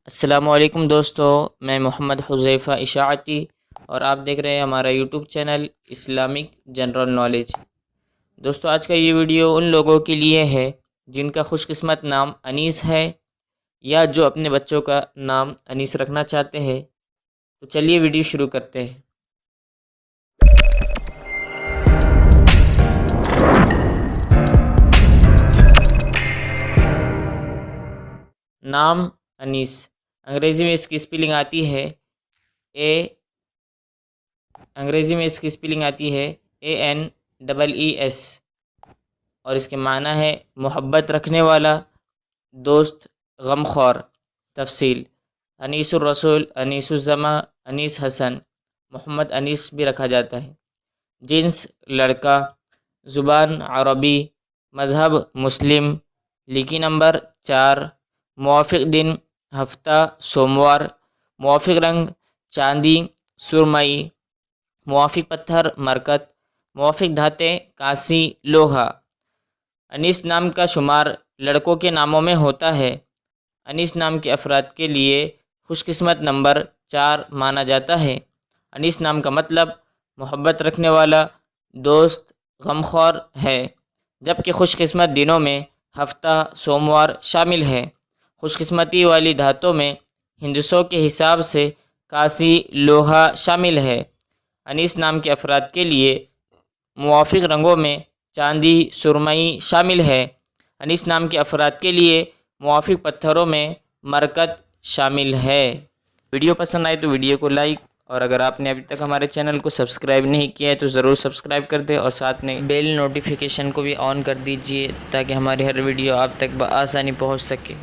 السلام علیکم دوستو، میں محمد حذیفہ اشاعتی اور آپ دیکھ رہے ہیں ہمارا YouTube channel Islamic general knowledge. دوستو، آج کا یہ ویڈیو ان لوگوں کے لیے ہے جن کا خوش قسمت نام انیس ہے یا جو اپنے بچوں کا نام انیس رکھنا چاہتے ہیں۔ تو چلیے ویڈیو شروع کرتے ہیں۔ نام انیس، انگریزی میں اس کی اسپیلنگ آتی ہے ANEES اور اس کے معنی ہے محبت رکھنے والا، دوست، غمخوار۔ تفصیل: انیس الرسول، انیس الزماں، انیس حسن، محمد انیس بھی رکھا جاتا ہے۔ جنس لڑکا، زبان عربی، مذہب مسلم، لکی نمبر 4، موافق دن ہفتہ سوموار، موافق رنگ چاندی سرمئی، موافق پتھر مرکت، موافق دھاتیں کانسی لوہا۔ انیس نام کا شمار لڑکوں کے ناموں میں ہوتا ہے۔ انیس نام کے افراد کے لیے خوش قسمت نمبر 4 مانا جاتا ہے۔ انیس نام کا مطلب محبت رکھنے والا، دوست، غمخوار ہے، جبکہ خوش قسمت دنوں میں ہفتہ سوموار شامل ہے۔ خوش قسمتی والی دھاتوں میں ہندسوں کے حساب سے کانسی لوہا شامل ہے۔ انیس نام کے افراد کے لیے موافق رنگوں میں چاندی سرمئی شامل ہے۔ انیس نام کے افراد کے لیے موافق پتھروں میں مرکت شامل ہے۔ ویڈیو پسند آئے تو ویڈیو کو لائک، اور اگر آپ نے ابھی تک ہمارے چینل کو سبسکرائب نہیں کیا ہے تو ضرور سبسکرائب کر دیں، اور ساتھ میں بیل نوٹیفیکیشن کو بھی آن کر دیجئے تاکہ ہماری ہر ویڈیو آپ تک بآسانی پہنچ سکے۔